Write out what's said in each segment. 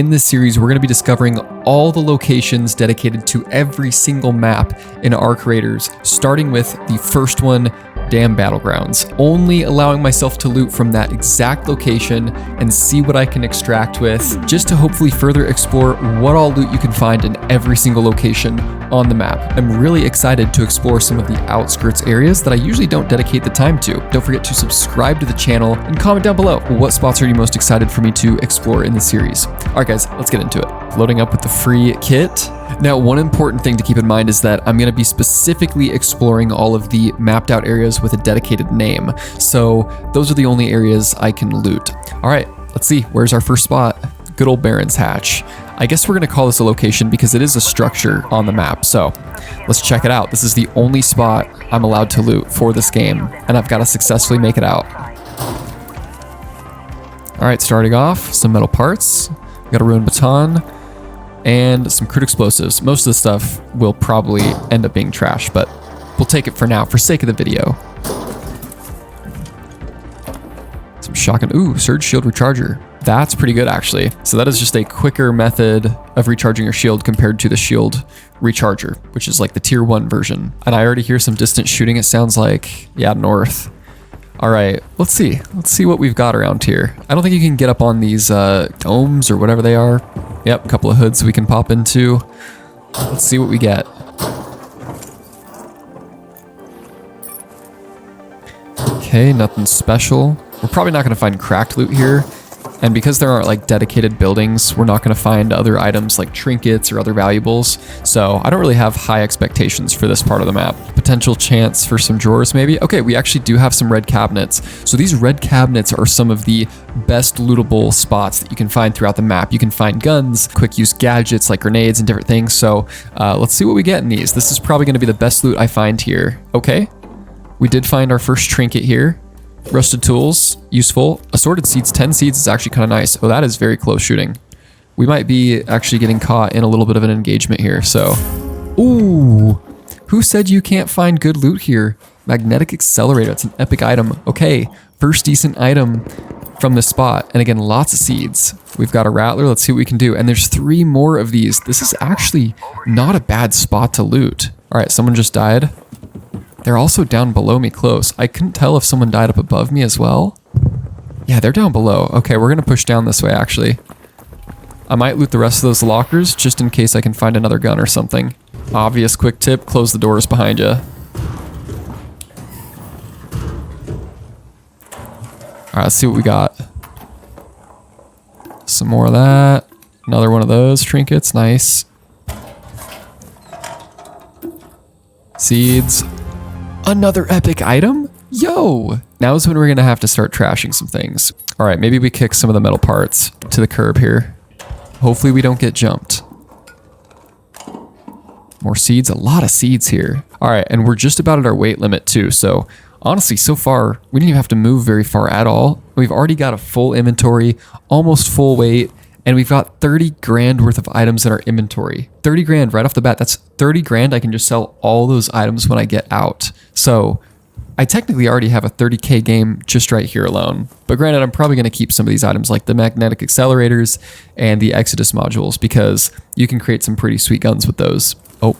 In this series, we're going to be discovering all the locations dedicated to every single map in our creators, starting with the first one, Dam Battlegrounds, only allowing myself to loot from that exact location and see what I can extract with, just to hopefully further explore what all loot you can find in every single location on the map. I'm really excited to explore some of the outskirts areas that I usually don't dedicate the time to. Don't forget to subscribe to the channel and comment down below what spots are you most excited for me to explore in the series. All right guys, let's get into it. Loading up with the free kit. Now, one important thing to keep in mind is that I'm going to be specifically exploring all of the mapped out areas with a dedicated name. So those are the only areas I can loot. All right, let's see. Where's our first spot? Good old Baron's Hatch. I guess we're going to call this a location because it is a structure on the map. So let's check it out. This is the only spot I'm allowed to loot for this game, and I've got to successfully make it out. All right, starting off, some metal parts. Got a ruined baton and some crude explosives. Most of the stuff will probably end up being trash, but we'll take it for now for sake of the video. Some shotgun. Ooh, surge shield recharger. That's pretty good actually. So that is just a quicker method of recharging your shield compared to the shield recharger, which is like the tier 1 version. And I already hear some distant shooting. It sounds like, yeah, north. All right, let's see. Let's see what we've got around here. I don't think you can get up on these domes or whatever they are. Yep, a couple of hoods we can pop into. Let's see what we get. Okay, nothing special. We're probably not going to find cracked loot here. And because there aren't like dedicated buildings, we're not going to find other items like trinkets or other valuables. So I don't really have high expectations for this part of the map. Potential chance for some drawers maybe. Okay, we actually do have some red cabinets. So these red cabinets are some of the best lootable spots that you can find throughout the map. You can find guns, quick use gadgets like grenades and different things. So let's see what we get in these. This is probably going to be the best loot I find here. Okay, we did find our first trinket here. Rusted tools, useful. Assorted seeds, 10 seeds is actually kind of nice. Oh, that is very close shooting. We might be actually getting caught in a little bit of an engagement here, so. Ooh, who said you can't find good loot here? Magnetic accelerator, it's an epic item. Okay, first decent item from this spot. And again, lots of seeds. We've got a rattler, let's see what we can do. And there's 3 more of these. This is actually not a bad spot to loot. All right, someone just died. They're also down below me close. I couldn't tell if someone died up above me as well. Yeah, they're down below. Okay, we're gonna push down this way actually. I might loot the rest of those lockers just in case I can find another gun or something. Obvious quick tip, close the doors behind you. All right, let's see what we got. Some more of that. Another one of those trinkets, nice. Seeds. Another epic item? Yo! Now is when we're gonna have to start trashing some things. All right, maybe we kick some of the metal parts to the curb here. Hopefully we don't get jumped. More seeds, a lot of seeds here. All right, and we're just about at our weight limit too. So honestly, so far, we didn't even have to move very far at all. We've already got a full inventory, almost full weight, and we've got 30 grand worth of items in our inventory. 30 grand right off the bat. That's 30 grand. I can just sell all those items when I get out. So I technically already have a 30K game just right here alone. But granted, I'm probably going to keep some of these items like the magnetic accelerators and the Exodus modules because you can create some pretty sweet guns with those. Oh,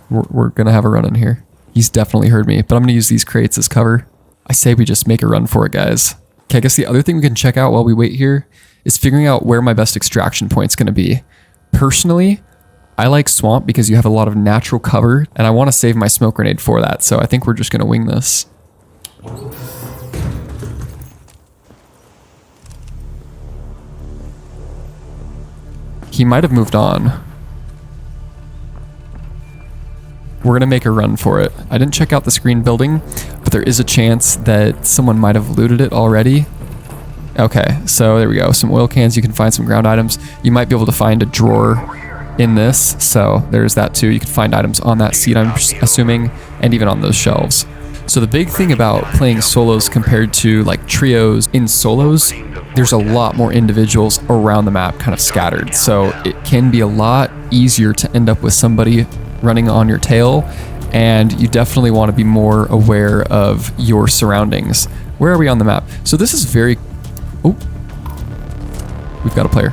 we're going to have a run in here. He's definitely heard me, but I'm going to use these crates as cover. I say we just make a run for it, guys. Okay, I guess the other thing we can check out while we wait here is figuring out where my best extraction point's going to be. Personally, I like swamp because you have a lot of natural cover, and I want to save my smoke grenade for that, so I think we're just going to wing this. He might have moved on. We're going to make a run for it. I didn't check out the screen building, but there is a chance that someone might have looted it already. Okay, so there we go. Some oil cans, you can find some ground items. You might be able to find a drawer in this, so there's that too. You can find items on that seat, I'm assuming, and even on those shelves. So the big thing about playing solos compared to like trios, in solos, there's a lot more individuals around the map kind of scattered. So it can be a lot easier to end up with somebody running on your tail, and you definitely want to be more aware of your surroundings. Where are we on the map? So this is very... Oh, we've got a player.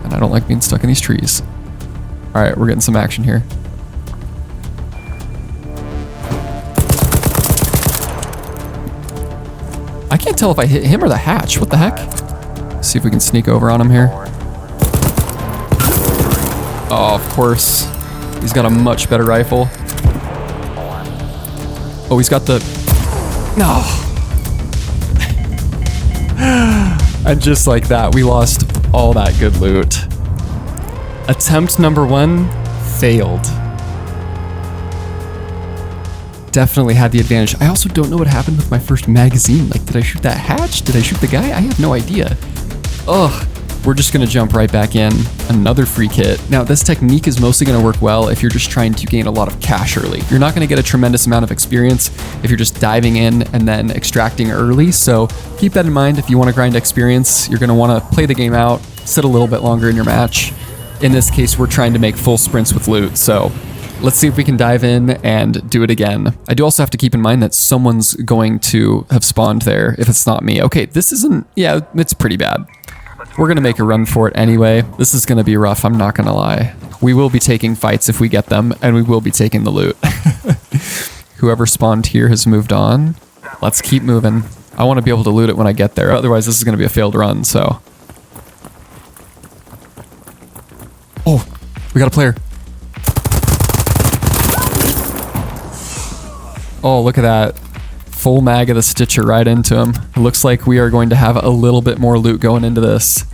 and I don't like being stuck in these trees. All right, we're getting some action here. I can't tell if I hit him or the hatch. What the heck? See if we can sneak over on him here. Oh, of course. He's got a much better rifle. Oh, he's got the... No. And just like that, we lost all that good loot. Attempt number 1 failed. Definitely had the advantage. I also don't know what happened with my first magazine. Like, did I shoot that hatch? Did I shoot the guy? I have no idea. Ugh. We're just gonna jump right back in. Another free kit. Now, this technique is mostly gonna work well if you're just trying to gain a lot of cash early. You're not gonna get a tremendous amount of experience if you're just diving in and then extracting early. So keep that in mind. If you wanna grind experience, you're gonna wanna play the game out, sit a little bit longer in your match. In this case, we're trying to make full sprints with loot. So let's see if we can dive in and do it again. I do also have to keep in mind that someone's going to have spawned there if it's not me. Okay, this isn't, yeah, it's pretty bad. We're gonna make a run for it anyway. This is gonna be rough, I'm not gonna lie. We will be taking fights if we get them, and we will be taking the loot. Whoever spawned here has moved on. Let's keep moving. I wanna be able to loot it when I get there, otherwise this is gonna be a failed run, so. Oh, we got a player. Oh, look at that. Full mag of the Stitcher right into him. It looks like we are going to have a little bit more loot going into this.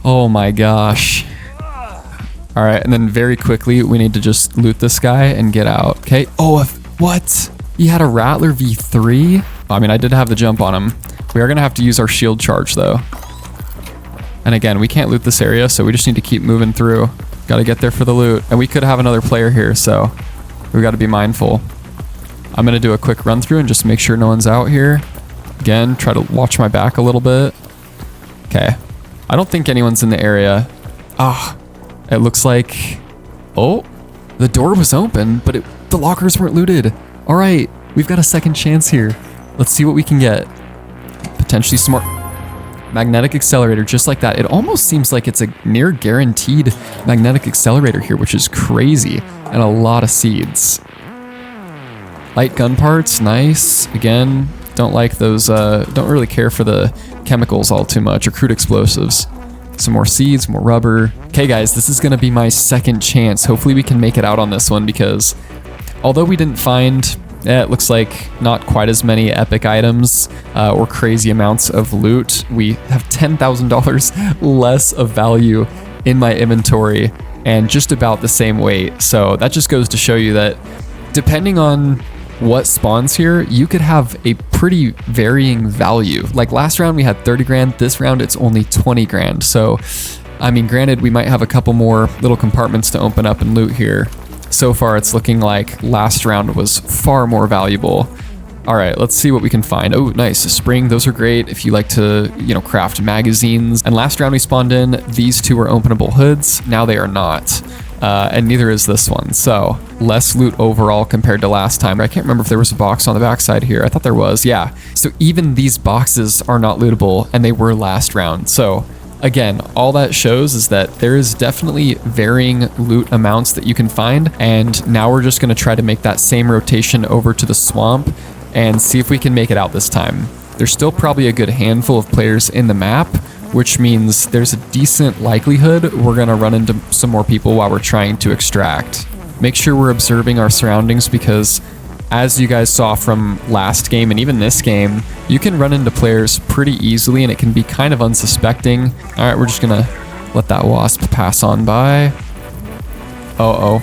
Oh my gosh. All right, and then very quickly, we need to just loot this guy and get out, okay? Oh, what? He had a Rattler V3? I mean, I did have the jump on him. We are gonna have to use our shield charge though. And again, we can't loot this area, so we just need to keep moving through. Gotta get there for the loot. And we could have another player here, so we gotta be mindful. I'm gonna do a quick run through and just make sure no one's out here. Again, try to watch my back a little bit. Okay. I don't think anyone's in the area. Ah, it looks like... Oh, the door was open, but the lockers weren't looted. All right, we've got a second chance here. Let's see what we can get. Potentially some more... Magnetic accelerator, just like that. It almost seems like it's a near guaranteed magnetic accelerator here, which is crazy. And a lot of seeds. Light gun parts, nice. Again, don't like those, don't really care for the chemicals all too much, or crude explosives. Some more seeds, more rubber. Okay guys, this is gonna be my second chance. Hopefully we can make it out on this one, because although we didn't find, it looks like not quite as many epic items or crazy amounts of loot, we have $10,000 less of value in my inventory and just about the same weight. So that just goes to show you that depending on what spawns here, you could have a pretty varying value. Like last round we had 30 grand, this round it's only 20 grand. So, I mean, granted, we might have a couple more little compartments to open up and loot here. So far it's looking like last round was far more valuable. All right, let's see what we can find. Oh, nice, a spring, those are great if you like to, you know, craft magazines. And last round we spawned in, these two were openable hoods, now they are not. And neither is this one. So less loot overall compared to last time. I can't remember if there was a box on the backside here. I thought there was, yeah. So even these boxes are not lootable, and they were last round. So again, all that shows is that there is definitely varying loot amounts that you can find. And now we're just gonna try to make that same rotation over to the swamp and see if we can make it out this time. There's still probably a good handful of players in the map, which means there's a decent likelihood we're gonna run into some more people while we're trying to extract. Make sure we're observing our surroundings, because as you guys saw from last game and even this game, you can run into players pretty easily and it can be kind of unsuspecting. All right, we're just gonna let that wasp pass on by. Uh-oh.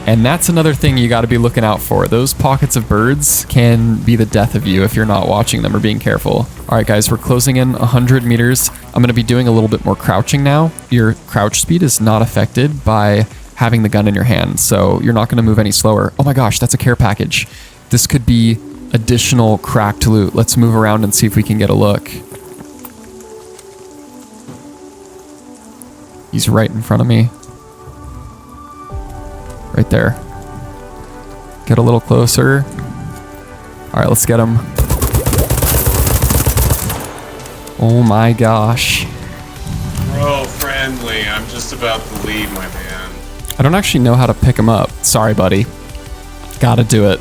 And that's another thing you gotta be looking out for. Those pockets of birds can be the death of you if you're not watching them or being careful. All right, guys, we're closing in 100 meters. I'm gonna be doing a little bit more crouching now. Your crouch speed is not affected by having the gun in your hand, so you're not gonna move any slower. Oh my gosh, that's a care package. This could be additional cracked loot. Let's move around and see if we can get a look. He's right in front of me. Right there. Get a little closer. All right, let's get him. Oh my gosh. Bro, friendly. I'm just about to leave, my man. I don't actually know how to pick him up. Sorry, buddy. Gotta do it.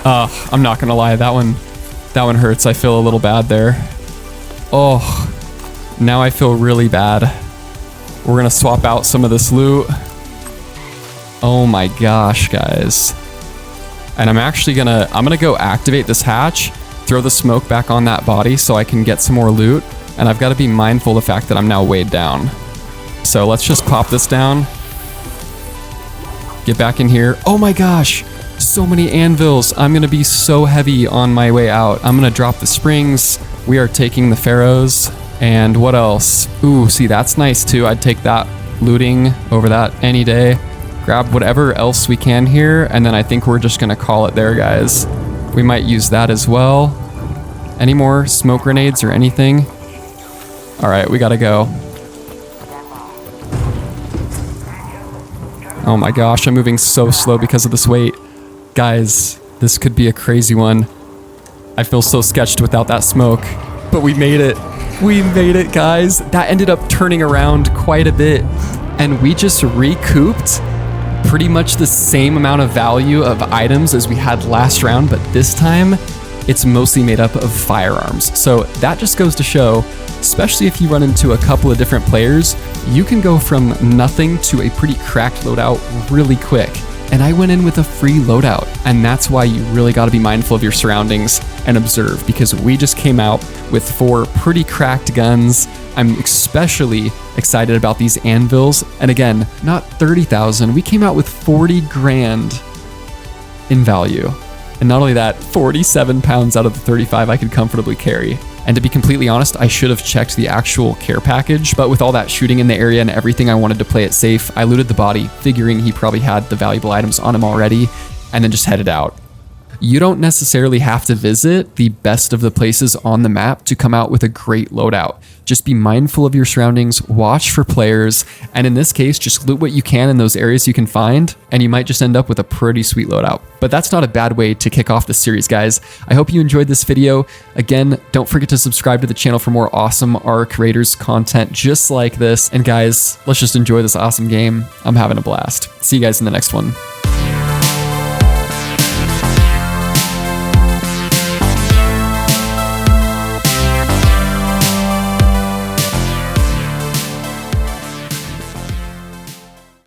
I'm not gonna lie. That one hurts. I feel a little bad there. Oh, now I feel really bad. We're gonna swap out some of this loot. Oh my gosh, guys. And I'm gonna go activate this hatch, throw the smoke back on that body so I can get some more loot. And I've got to be mindful of the fact that I'm now weighed down. So let's just pop this down. Get back in here. Oh my gosh, so many anvils. I'm gonna be so heavy on my way out. I'm gonna drop the springs. We are taking the pharaohs. And what else? Ooh, see, that's nice too. I'd take that looting over that any day. Grab whatever else we can here, and then I think we're just gonna call it there, guys. We might use that as well. Any more smoke grenades or anything? All right, we gotta go. Oh my gosh, I'm moving so slow because of this weight. Guys, this could be a crazy one. I feel so sketched without that smoke, but we made it. We made it, guys. That ended up turning around quite a bit, and we just recouped pretty much the same amount of value of items as we had last round, but this time it's mostly made up of firearms. So that just goes to show, especially if you run into a couple of different players, you can go from nothing to a pretty cracked loadout really quick. And I went in with a free loadout, and that's why you really got to be mindful of your surroundings and observe, because we just came out with 4 pretty cracked guns. I'm especially excited about these anvils, and again, not 30,000, we came out with 40 grand in value. And not only that, 47 pounds out of the 35 I could comfortably carry. And to be completely honest, I should have checked the actual care package, but with all that shooting in the area and everything, I wanted to play it safe. I looted the body, figuring he probably had the valuable items on him already, and then just headed out. You don't necessarily have to visit the best of the places on the map to come out with a great loadout. Just be mindful of your surroundings, watch for players, and in this case, just loot what you can in those areas you can find, and you might just end up with a pretty sweet loadout. But that's not a bad way to kick off the series, guys. I hope you enjoyed this video. Again, don't forget to subscribe to the channel for more awesome Arc Raiders content just like this. And guys, let's just enjoy this awesome game. I'm having a blast. See you guys in the next one.